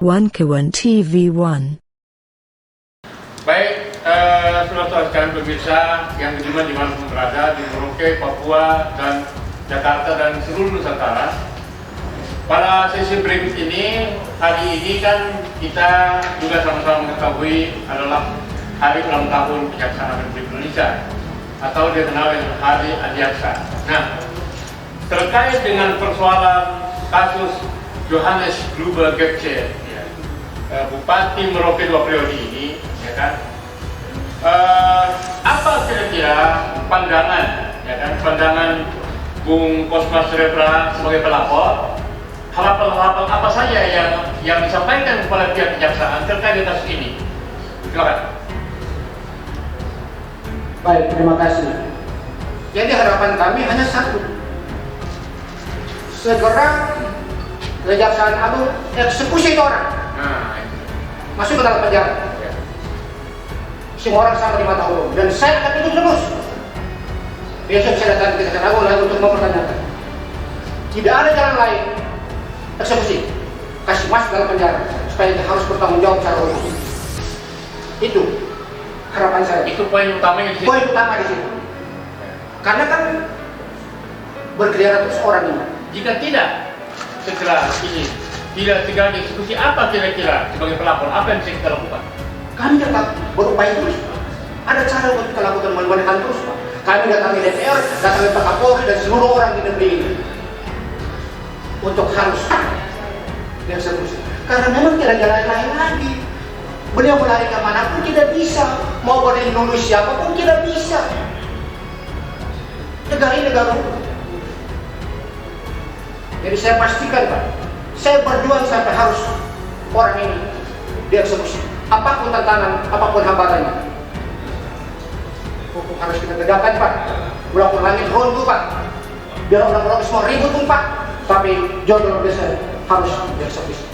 Wankawan TV1. Baik, saudara-saudara sekalian pemirsa yang dimanapun berada di Merauke, Papua, dan Jakarta dan seluruh Nusantara. Pada sesi berikut ini, hari ini kan kita juga sama-sama mengetahui adalah Hari Ulang Tahun Kejaksaan Republik Indonesia atau dikenal dengan Hari Adiaksa. Nah, terkait dengan persoalan kasus Johannes Gruber Gepce, Bupati Merauke 2 periode ini, ya kan? Apa kira-kira pandangan, ya kan? Pandangan Bung Kosmas Rebra sebagai pelapor, harapan-harapan apa saja yang disampaikan kepada pihak kejaksaan terkait dengan kasus ini? Silakan. Baik, terima kasih. Jadi harapan kami hanya satu, segera Kejaksaan Agung eksekusi itu orang, masuk ke dalam penjara. Semua orang sama di mata hukum, dan saya akan ikut terus. Besok saya datang ke Kejaksaan Agung lagi untuk mempertanyakan. Tidak ada jalan lain, eksekusi, kasih masuk dalam penjara supaya dia harus bertanggung jawab secara hukum. Itu harapan saya. Itu poin utamanya di situ. Poin utama di situ. Karena kan berkeliaran terus orang ini. Jika tidak segera ini, tidak segera dieksekusi, apa kira-kira sebagai pelapor apa yang bisa kita lakukan? Kami tetap berupaya terus. Ada cara untuk kita lakukan menekan terus, Pak. Kami datangi DPR, datangi Pak Kapolri dan seluruh orang di negeri ini untuk harus dieksekusi. Karena memang tidak ada jalan lain lagi. Beliau melari ke manapun tidak bisa, mau melindungi siapapun tidak bisa. Negara ini negara hukum. Jadi saya pastikan, Pak, saya berjuang sampai harus orang ini dieksekusi. Apapun tantangan, apapun hambatannya, hukum harus kita tegakkan, Pak. Bulan langit rondu, Pak. Biar orang-orang semua ribut pun, Pak. Tapi jodoh desa harus dieksekusi.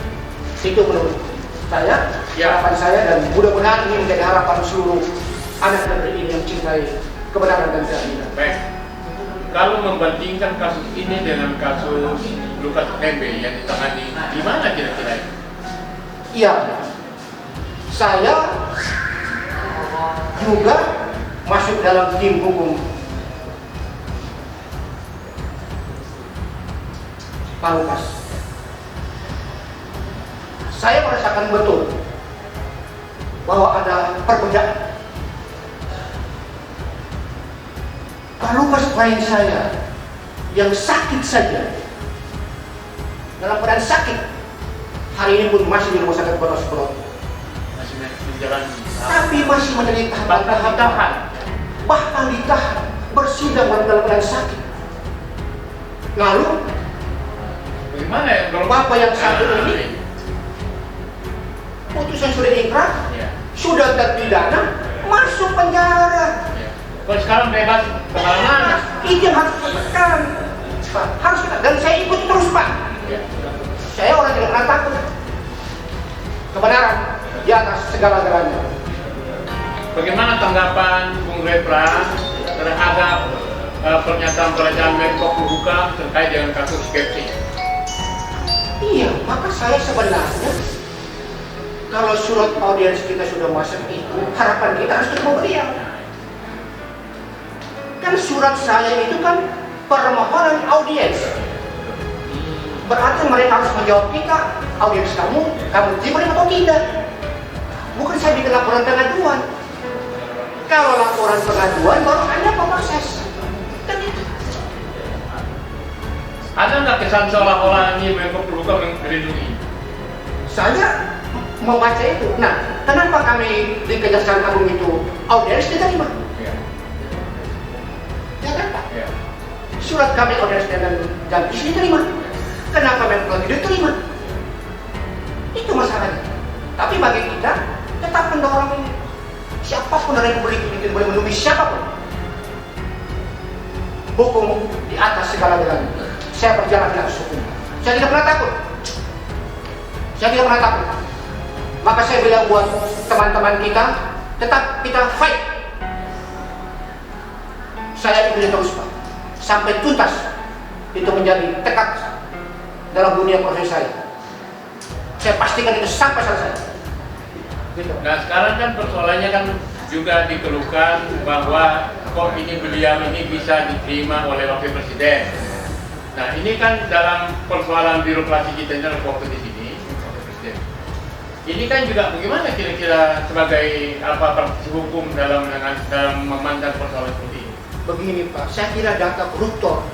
Itu menurut saya, harapan saya, dan mudah-mudahan ini menjadi harapan seluruh anak negeri ini yang cintai kebenaran dan keadilan. Baik. Kalau membandingkan kasus ini dengan kasus Lukas NMB yang ditangani, di mana kira-kira? Iya, saya juga masuk dalam tim hukum Pak Lukas. Saya merasakan betul bahwa ada perbedaan. Pak Lukas klien saya yang sakit saja, dalam keadaan sakit, hari ini pun masih di rumah sakit Kota Subrot. Masih menjalani, Tapi masih menderita tahapan, bahkan ditahan, bersidang dalam keadaan sakit. Lalu, bagaimana ya? Bapak yang sakit ini, putusan sudah ingkrah, sudah terpidana, masuk penjara. Kalau sekarang bebas kemana-mana. Itu yang harus kita tekan, Pak. Harus kita, dan saya ikut terus, Pak. Saya orang tidak pernah takut. Kebenaran di atas segala-galanya. Bagaimana tanggapan Bung Rebra terhadap pernyataan Menko Polhukam terkait dengan kasus Gepce? Iya, maka saya sebenarnya kalau surat audiens kita sudah masuk itu, harapan kita harus ketemu beliau. Kan surat saya itu kan permohonan audiens. Berarti mereka harus menjawab kita, audiens kamu terima atau tidak. Bukan saya bikin laporan pengaduan. Kalau laporan pengaduan baru Anda proses. Kan itu. Ada nggak kesan seolah-olah ini Menko Polhukam yang melindungi? Saya membaca itu. Nah, kenapa kami di Kejaksaan Agung itu audiens diterima? Ya kan, Pak? Surat kami audiens dengan Jampis diterima. Kenapa Menko tidak diterima? Itu masalahnya. Tapi bagi kita tetap mendorong ini. Siapapun dari Republik ini boleh menuduh siapapun. Hukum di atas segala-galanya. Saya berjalan di atas hukum. Saya tidak pernah takut. Saya tidak pernah takut. Maka saya bilang buat teman-teman kita, tetap kita fight. Saya ikuti terus, Pak, sampai tuntas. Itu menjadi tekad dalam dunia profesi saya. saya pastikan itu sampai selesai. Gitu. Nah sekarang kan persoalannya kan juga dikeluhkan bahwa kok ini beliau ini bisa diterima oleh wakil presiden. Nah ini kan dalam persoalan birokrasi kita ini adalah waktu di sini, wakil presiden. Ini kan juga bagaimana kira-kira sebagai praktisi hukum dalam memandang persoalan seperti ini? Begini Pak, saya kira data koruptor,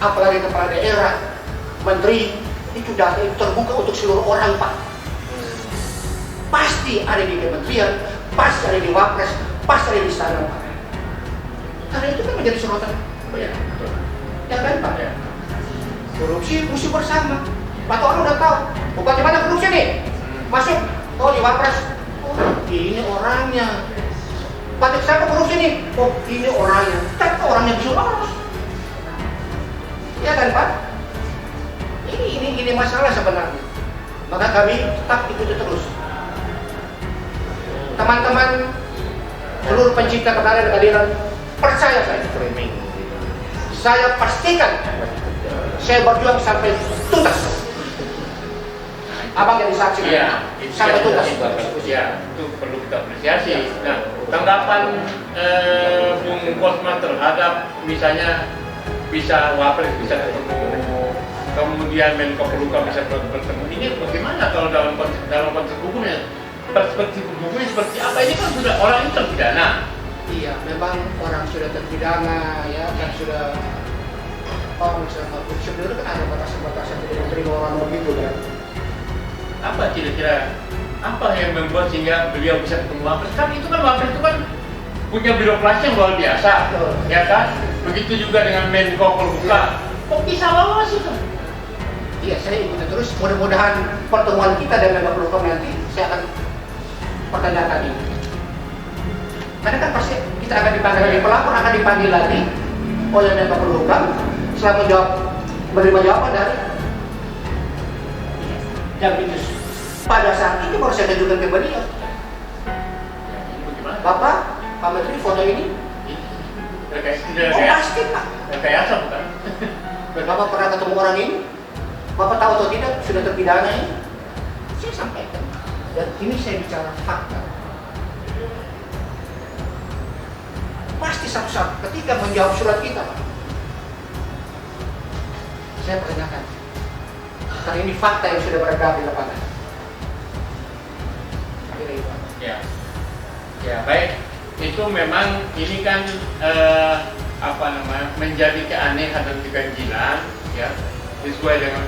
apalagi kepala daerah, menteri, itu data itu terbuka untuk seluruh orang Pak. Pasti ada di kementerian, pasti ada di Wapres, pasti ada di istana Pak. Karena itu kan menjadi sorotan. Ya, betul. Ya kan Pak? Ya. Korupsi musuh bersama. Pak orang udah tahu. Bukan mana korupsi nih? Masuk, oh di Wapres. Oh ini orangnya. Pak siapa korupsi nih? Oh ini orangnya. Kan orangnya bisa lolos. Ya kan Pak? Ini masalah sebenarnya. Maka kami tetap ikuti terus. Teman-teman seluruh pencipta kebenaran dan keadilan, percaya saya pastikan saya berjuang sampai tuntas. Abang jadi saksi sampai tuntas. Ya, itu perlu kita apresiasi. Nah, tanggapan Bung Kosma terhadap misalnya bisa Wapres bisa ketemu, kemudian Menko Polhukam bisa bertemu. Ini bagaimana kalau dalam konteks hukumnya? Perspektif hukumnya seperti apa? Ini kan sudah orang ini terpidana. Iya, memang orang sudah terpidana, ya kan sudah misalnya sebenarnya kan ada batasan-batasan tidak menerima orang begitu kan. Apa kira-kira apa yang membuat sehingga beliau bisa ketemu Wapres? Kan itu kan Wapres itu kan punya birokrasi yang luar biasa, ya kan? Begitu juga dengan Menko Polhukam. Kok bisa lolos itu? Iya, saya ikuti terus. Mudah-mudahan pertemuan kita dengan Menko Polhukam nanti saya akan pertanyakan ini. Karena kan pasti kita akan dipanggil lagi, pelapor akan dipanggil lagi oleh Menko Polhukam setelah menerima jawaban dari Jampinus. Pada saat itu baru saya tunjukkan ke beliau. Bapak, Pak Menteri, foto ini? Oh pasti Pak. Rekayasa bukan? Dan Bapak pernah ketemu orang ini? Bapak tahu atau tidak sudah terpidana ini? Saya sampaikan. Dan ini saya bicara fakta. Pasti satu-satu ketika menjawab surat kita Pak, saya pertanyakan. Karena ini fakta yang sudah beredar di lapangan. Ya baik. Itu memang ini kan menjadi keanehan dan keganjilan, ya, sesuai dengan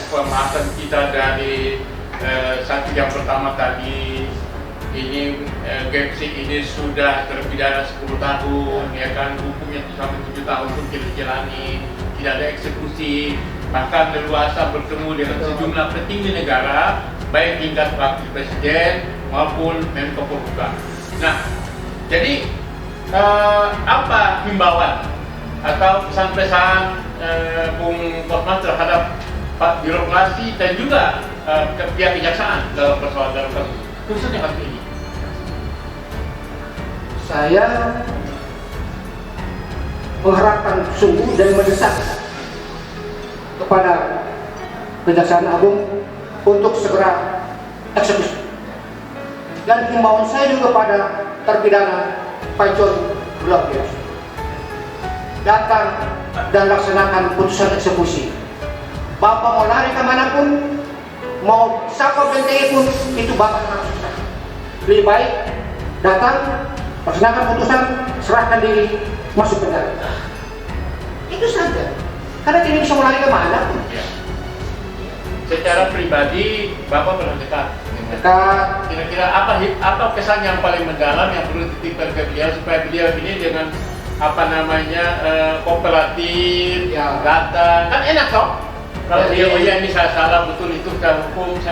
pembahasan kita dari 1 jam pertama tadi. Ini Gepsi ini sudah terpidana 10 tahun, ya kan, hukumnya sampai 7 tahun pun dijalani, tidak ada eksekusi, bahkan leluasa bertemu dengan sejumlah petinggi negara, baik tingkat wakil presiden maupun Menko Polhukam. Nah, jadi apa himbauan atau pesan-pesan Bung Kosma terhadap Pak birokrasi dan juga pihak kejaksaan dalam persoalan dalam kasus khususnya kasus ini? Saya mengharapkan sungguh dan mendesak kepada Kejaksaan Agung untuk segera eksekusi. Dan himbauan saya juga pada terpidana Pak John luar biasa. Datang dan laksanakan putusan eksekusi. Bapak mau lari kemanapun, mau siapa bentengi pun, itu Bapak harus susah. Lebih baik datang, laksanakan putusan, serahkan diri, masuk penjara. Itu saja. Karena tidak bisa mau lari kemana pun. Secara pribadi, Bapak pernah dekat. Kira-kira apa kesan yang paling mendalam yang perlu dititipkan ke beliau supaya beliau ini dengan kooperatif, ya, datang, kan enak toh? Kalau dia ini saya salah, betul itu saya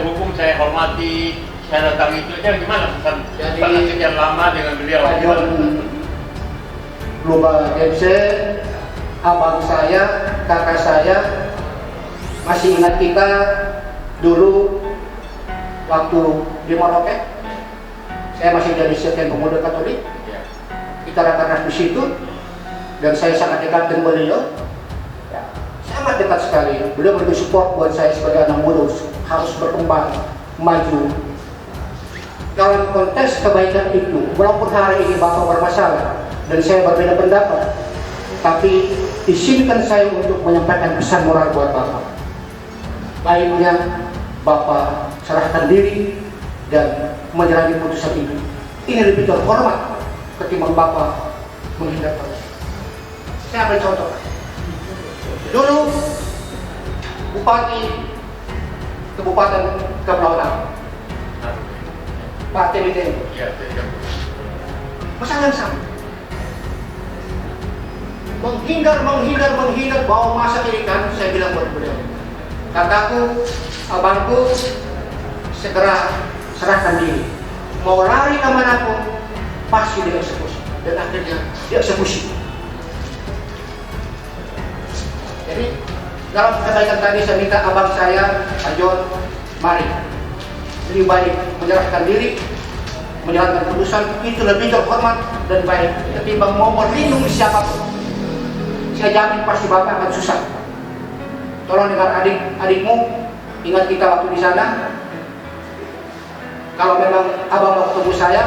hukum, saya hormati, saya datang itu, gimana pesan pada sekian lama dengan beliau? Pak John Global MC, abang saya, kakak saya, masih ingat kita dulu waktu di Merauke, saya masih jadi sekjen pemuda Katolik. Kita rakernas di situ dan saya sangat dekat dengan beliau. Sangat dekat sekali. Beliau memberi support buat saya sebagai anak muda harus berkembang, maju. Dalam konteks kebaikan itu, walaupun hari ini Bapak bermasalah dan saya berbeda pendapat, tapi izinkan saya untuk menyampaikan pesan moral buat Bapak. Baiknya Bapak serahkan diri dan menjalani putusan itu. Ini lebih terhormat ketimbang Bapak menghindar. Saya ambil contoh. Dulu Bupati Kabupaten Kepulauan Pak TBT. Masalah yang sama. Menghindar bawa masak ikan. Saya bilang buat beliau, kataku, abangku, segera serahkan diri. Mau lari kemanapun pasti dieksekusi. Dan akhirnya dieksekusi. Jadi dalam kebaikan tadi saya minta abang saya, Pak John, mari lebih baik menyerahkan diri, menjalankan putusan itu lebih terhormat dan baik ketimbang mau melindungi siapapun. Saya jamin pasti Bapak akan susah. Tolong dengan adik-adikmu, ingat kita waktu di sana. Kalau memang abang mau ketemu saya,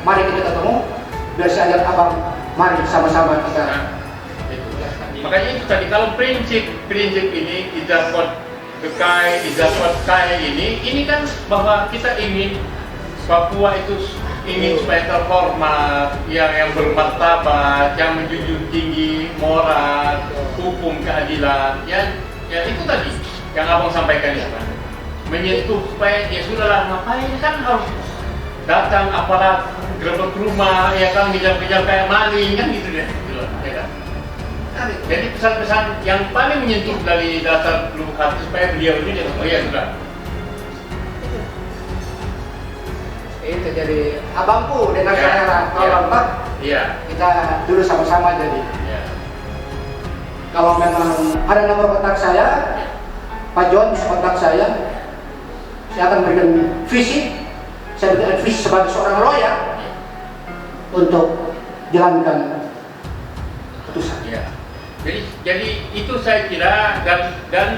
mari kita ketemu. Biar saya ajak abang, mari sama-sama kita. Makanya itu tadi, kalau prinsip ini idafat kai ini kan bahwa kita ingin Papua itu ingin supaya terhormat, yang bermartabat, yang menjunjung tinggi moral, hukum, keadilan. Ya itu tadi yang abang sampaikan ya kan, menyentuh supaya ya sudahlah, ngapain kan harus datang aparat gerbek rumah, ya kan, ngejar-ngejar kayak maling kan gitu deh, gitu, ya kan. Jadi pesan-pesan yang paling menyentuh dari dasar lubuk hati supaya beliau ini dia, oh ya sudah. Itu jadi abangku dengan saya kalau Pak, kita dulu sama-sama jadi. Kalau memang ada nomor kontak saya, Pak John bisa kontak saya akan berikan visi, saya berikan visi sebagai seorang lawyer untuk jalankan putusan. Jadi itu saya kira dan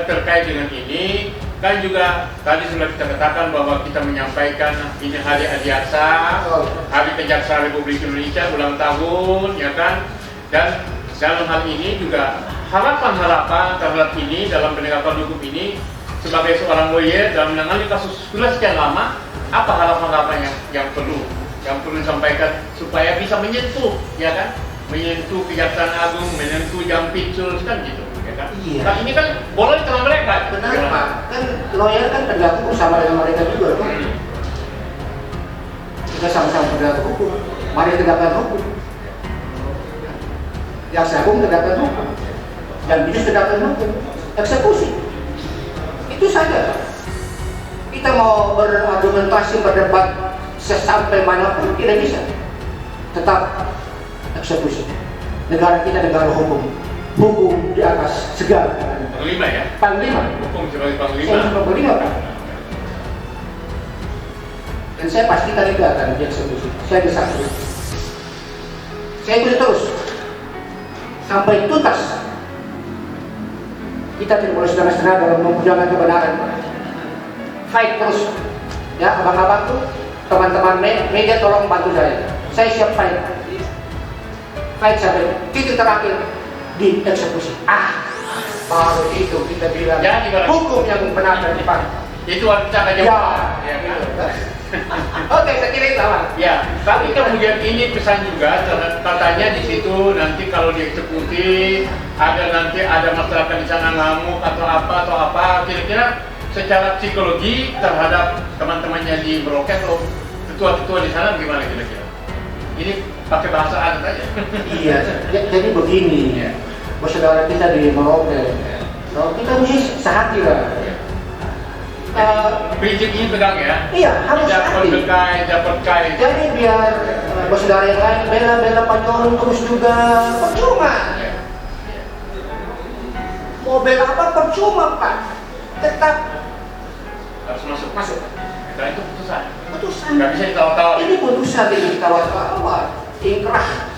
terkait dengan ini kan juga tadi sudah kita katakan bahwa kita menyampaikan ini hari Adiaksa, Hari Kejaksaan Republik Indonesia ulang tahun, ya kan, dan dalam hal ini juga harapan terhadap ini dalam penegakan hukum ini sebagai seorang lawyer dalam menangani kasus sudah sekian lama, apa harapan yang perlu disampaikan supaya bisa menyentuh, ya kan? Menyentuh Kejaksaan Agung, menyentuh Jampitsus kan gitu, ya kan? Iya. Nah ini kan boleh di tangan mereka. Benar Pak, kan lawyer kan penegak hukum sama dengan mereka juga Pak. Kita sama-sama penegak hukum, mari tegakkan hukum. Jaksa Agung tegakkan hukum, Jampitsus tegakkan hukum, eksekusi. Itu saja. Kita mau berargumentasi, berdebat sesampai manapun tidak bisa. Tetap eksekusi. Negara kita negara hukum. Hukum di atas segala. Panglima ya? Panglima. Hukum sebagai panglima. Saya sebagai panglima Pak. Dan saya pastikan itu akan dieksekusi. Saya bersaksi. Saya ikuti terus sampai tuntas. Kita tidak boleh setengah-setengah dalam memperjuangkan kebenaran. Fight terus. Ya, abang-abang tuh, teman-teman media tolong bantu saya. Saya siap fight. Fight sampai titik terakhir dieksekusi. Baru itu kita bilang ya, hukum yang benar dan tepat. Itu harus kita aja. Ya, oke, saya kira itu aman. Ya, tapi kemudian ini pesan juga katanya di situ nanti kalau dieksekusi ada masyarakat di sana ngamuk atau apa. Kira-kira secara psikologi terhadap teman-temannya di Merauke atau ketua-ketua di sana gimana kira-kira? Ini pakai bahasa adat aja. Iya, jadi begini ya. Saudara kita di Merauke, kita mesti sehati lah. Prinsip ini pegang ya? Iya, harus sehati. Dapat kai. Jadi biar saudara yang lain bela Pak John terus juga percuma. Mau bela apa percuma Pak? Tetap harus masuk. Dan itu putusan. Nggak bisa ditawar-tawar. Ini putusan ditawar-tawar, ingkrah.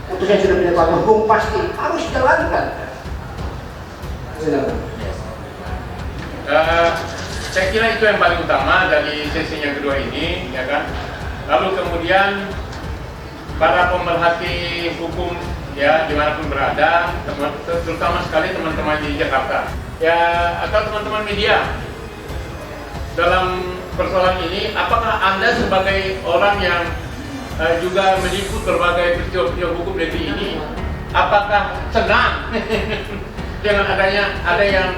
Putusan sudah dilakukan hukum pasti harus jalankan. Saya kira itu yang paling utama dari sesi yang kedua ini, ya kan. Lalu kemudian para pemerhati hukum ya dimanapun berada, terutama sekali teman-teman di Jakarta, ya atau teman-teman media dalam persoalan ini, apakah Anda sebagai orang yang juga meliput berbagai peristiwa hukum negeri ini, apakah senang dengan adanya ada yang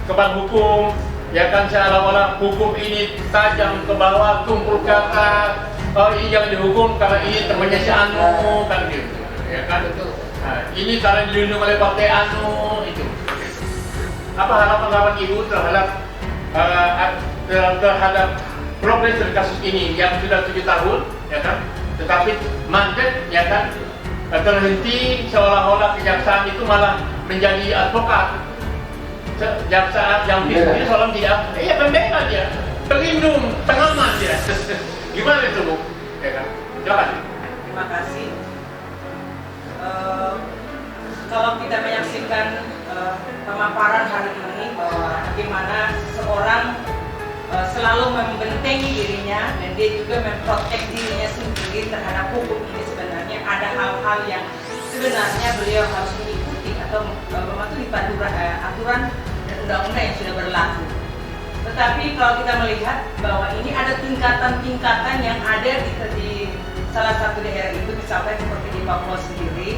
kebal hukum, ya kan, seolah-olah hukum ini tajam ke bawah, tumpul ke atas, oh ini jangan dihukum karena ini temannya si Anu, kan gitu, ya kan. Nah, ini karena dilindungi oleh partai Anu, itu. Apa harapan Ibu terhadap progres dari kasus ini yang sudah 7 tahun, ya kan, tetapi mandat, ya kan, terhenti seolah-olah kejaksaan itu malah menjadi advokat. Jaksa yang ini seolah tidak, iya pembela dia, pelindung, pengaman dia. Gimana itu Bu? Ya kan, silakan. Terima kasih. Kalau kita menyaksikan pemaparan hari ini bahwa bagaimana seseorang selalu membentengi dirinya dan dia juga memprotek dirinya sendiri terhadap hukum ini, sebenarnya ada hal-hal yang sebenarnya beliau harus mengikuti atau mematuhi aturan dan undang-undang yang sudah berlaku. Tetapi kalau kita melihat bahwa ini ada tingkatan-tingkatan yang ada di salah satu daerah itu, misalnya seperti di Papua sendiri,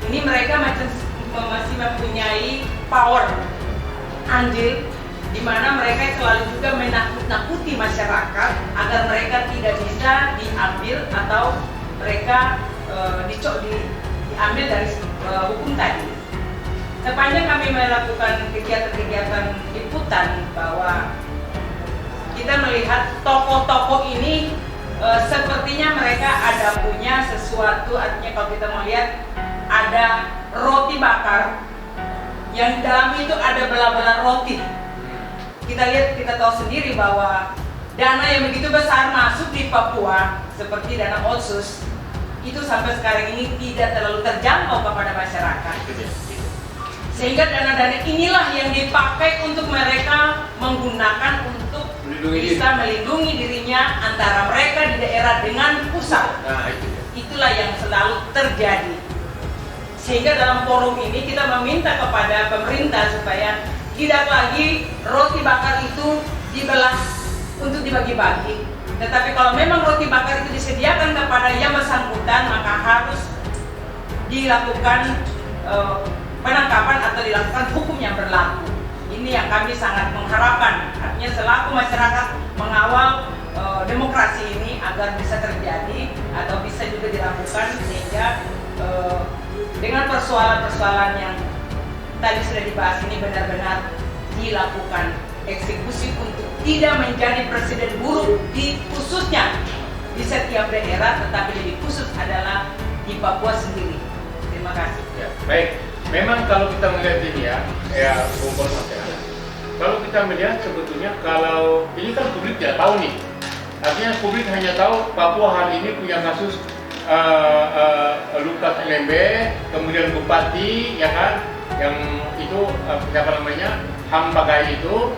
ini mereka masih mempunyai power andil, di mana mereka selalu juga menakut-nakuti masyarakat agar mereka tidak bisa diambil atau mereka diambil dari hukum tadi. Sepanjang kami melakukan kegiatan-kegiatan liputan, bahwa kita melihat tokoh-tokoh ini sepertinya mereka ada punya sesuatu, artinya kalau kita melihat ada roti bakar yang di dalam itu ada belah-belah roti. Kita lihat, kita tahu sendiri bahwa dana yang begitu besar masuk di Papua seperti dana Otsus itu sampai sekarang ini tidak terlalu terjangkau kepada masyarakat. Sehingga dana-dana inilah yang dipakai untuk mereka menggunakan untuk bisa melindungi dirinya antara mereka di daerah dengan pusat. Itulah yang selalu terjadi. Sehingga dalam forum ini kita meminta kepada pemerintah supaya tidak lagi roti bakar itu dibelah untuk dibagi-bagi. Tetapi kalau memang roti bakar itu disediakan kepada yang bersangkutan, maka harus dilakukan penangkapan atau dilakukan hukum yang berlaku. Ini yang kami sangat mengharapkan. Artinya selaku masyarakat mengawal demokrasi ini agar bisa terjadi atau bisa juga dilakukan, sehingga dengan persoalan-persoalan yang tadi sudah dibahas ini benar-benar dilakukan eksekusi untuk tidak menjadi presiden buruk di khususnya di setiap daerah, tetapi lebih khusus adalah di Papua sendiri. Terima kasih. Ya, baik. Memang kalau kita melihat ini ya kumpul masyarakat. Kalau kita melihat sebetulnya kalau ini kan publik tidak tahu nih. Artinya publik hanya tahu Papua hari ini punya kasus Lukas LMB, kemudian Bupati, ya kan, yang itu siapa namanya, Ham Bagai itu,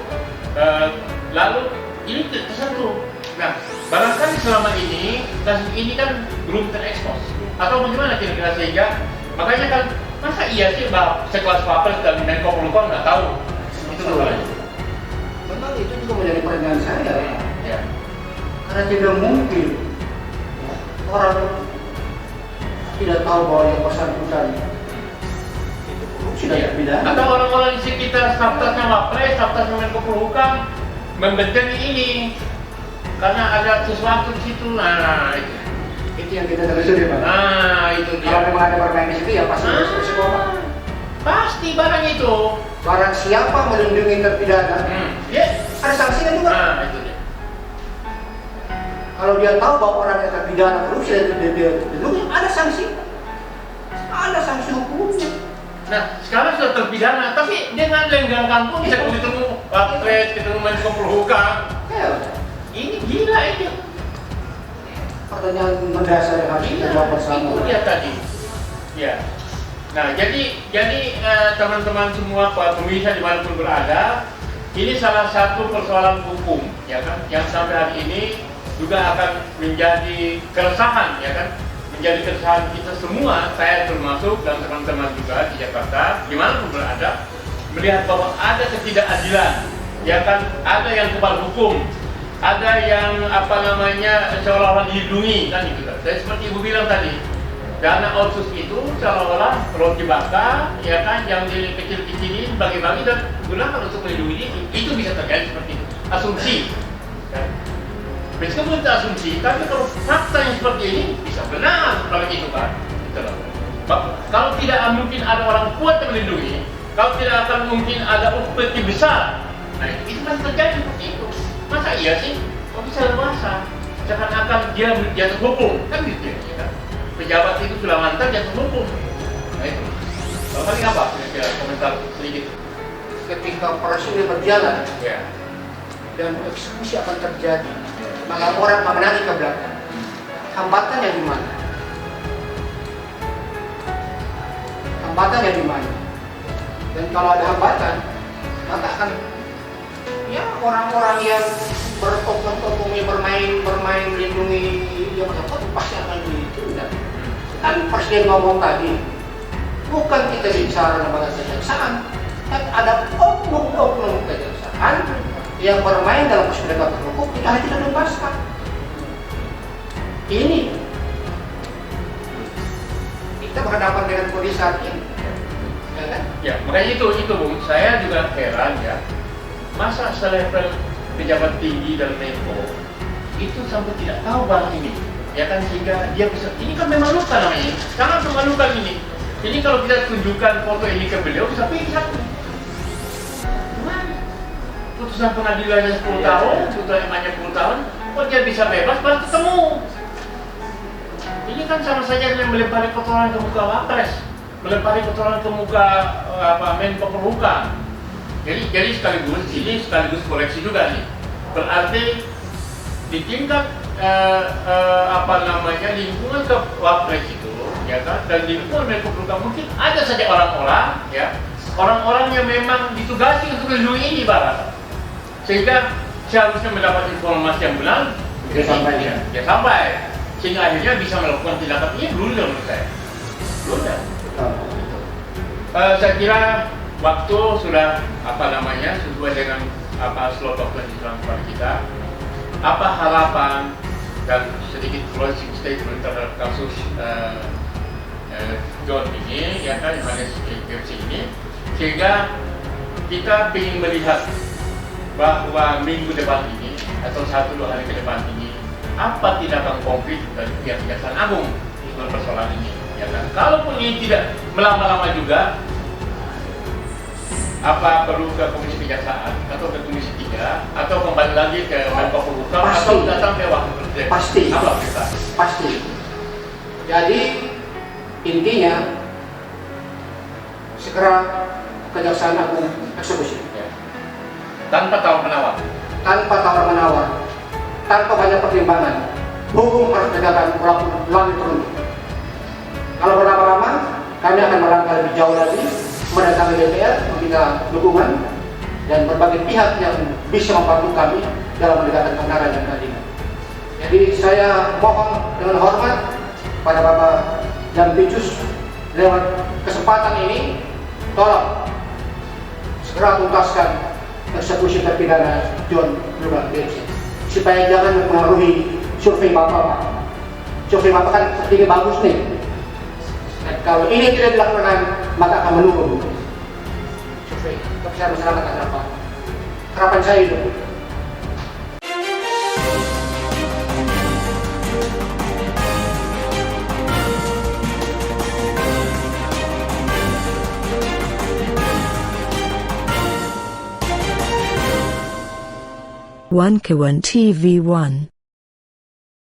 lalu ini tersentuh. Nah, barangkali selama ini kasus ini kan belum terekspos, atau bagaimana kira-kira, sehingga makanya kan masa iya sih sekelas Wapres dan Menko Polhukam nggak tahu itu masalahnya. Memang itu juga menjadi pertanyaan saya ya. Karena tidak mungkin orang tidak tahu bahwa yang bersangkutan sudah terpidana. Atau orang-orang di sekitar staf-stafnya Wapres, staf-stafnya Menko Polhukam membentengi ini karena ada sesuatu di situ. Nah, itu yang kita telusuri, Pak. Nah, itu dia. Kalau memang ada barang di situ ya pasti resiko, Pak. Pasti barang itu. Barang siapa melindungi terpidana, ada sanksinya juga. Nah, itu dia. Kalau dia tahu bahwa orang yang terpidana korupsi dan dia dilindungi, ada sanksi. Ada sanksi hukumnya. Nah, sekarang sudah terpidana, tapi dengan lenggang kampung bisa ketemu Wapres, ketemu Menko Polhukam. Ini gila ini. Pertanyaan mendasar yang harus kita jawab bersama. Itu dia tadi. Ya. Nah, jadi teman-teman semua, Pak pemirsa dimanapun berada, ini salah satu persoalan hukum, ya kan, yang sampai hari ini juga akan menjadi keresahan, ya kan, menjadi keresahan kita semua, saya termasuk dan teman-teman juga di Jakarta, dimanapun berada, melihat bahwa ada ketidakadilan, ya kan, ada yang kebal hukum, ada yang seolah-olah dilindungi, kan gitu kan. Dan seperti Ibu bilang tadi, dana otsus itu seolah-olah roti bakar, ya kan, yang kecil-kecilin bagi-bagi dan gunakan untuk melindungi itu bisa terjadi seperti itu. Asumsi. Kan? Meskipun itu asumsi, tapi kalau fakta yang seperti ini bisa benar kalau itu kan. Gitu loh. Kalau tidak mungkin ada orang kuat yang melindungi, kalau tidak akan mungkin ada upeti besar, nah itu masih terjadi seperti itu. Masa iya sih? Kok bisa leluasa? Seakan-akan dia jatuh hukum, kan gitu ya kan? Pejabat itu sudah mantan jatuh hukum. Nah itu. Kalau kali apa? Kira-kira komentar sedikit. Ketika proses ini berjalan, Ya. dan eksekusi akan terjadi, maka orang menangi ke belakang. Hambatannya di mana? Hambatannya di mana? Dan kalau ada hambatan, maka akan ya orang-orang yang bertopong-topongnya bermain melindungi yang apa pasti akan ditunda. Kan Presiden ngomong tadi, bukan kita bicara lembaga kejaksaan, tapi ada oknum-oknum kejaksaan yang bermain dalam proses penegakan hukum tidak hanya dibebaskan. Ini kita berhadapan dengan kondisi saat ini, ya kan? Ya, makanya itu Bung, saya juga heran ya. Masa selevel pejabat tinggi dan Menko itu sampai tidak tahu barang ini, ya kan, sehingga dia bisa, ini kan memalukan namanya, sangat memalukan ini. Ini kalau kita tunjukkan foto ini ke beliau bisa pingsan. Putusan pengadilannya 10 tahun, putusan MA-nya 10 tahun, kok dia bisa bebas baru ketemu. Ini kan sama saja dengan melempari kotoran ke muka Wapres, melempari kotoran ke muka Menko Polhukam. Jadi sekaligus koreksi juga nih. Berarti di tingkat lingkungan ke Wapres itu, ya kan, dan di lingkungan Menko Polhukam mungkin ada saja orang-orang, ya, orang-orang yang memang ditugasi untuk melindungi ini barang. Sehingga seharusnya mendapat informasi yang benar, dia sampai, sehingga akhirnya bisa melakukan tindakan ini blunder menurut saya. Blunder. Saya kira waktu sudah sesuai dengan slot waktu yang diserahkan kepada kita. Apa harapan dan sedikit closing statement terhadap kasus John ini, ya kan, Yohanes ini, sehingga kita ingin melihat bahwa minggu depan ini atau 1-2 hari ke depan ini apa tindakan konkret dari pihak Kejaksaan Agung dalam persoalan ini, ya kan? Kalaupun ini tidak melama-lama juga, apa perlu ke Komisi Kejaksaan atau ke Komisi 3 atau kembali lagi ke Menko Polhukam atau datang ke Wakil Presiden? Pasti. Apa kita? Pasti. Jadi intinya segera Kejaksaan Agung eksekusi. Tanpa tawar-menawar. Tanpa tawar-menawar, tanpa banyak pertimbangan, hukum harus tegakkan melalui turun. Kalau berlama-lama, kami akan melangkah lebih jauh lagi, mendatangi DPR, meminta dukungan dan berbagai pihak yang bisa membantu kami dalam menegakkan kebenaran dan keadilan. Jadi saya mohon dengan hormat pada Bapak Jampitsus, lewat kesempatan ini, tolong segera tuntaskan eksekusi terpidana John Ruben James supaya jangan mempengaruhi survei Bapak, Pak. Survei Bapak kan ini bagus nih. Dan kalau ini tidak dilakukan, maka akan menurun survei kepercayaan masyarakat akan apa? Harapan saya itu. One Kawan TV 1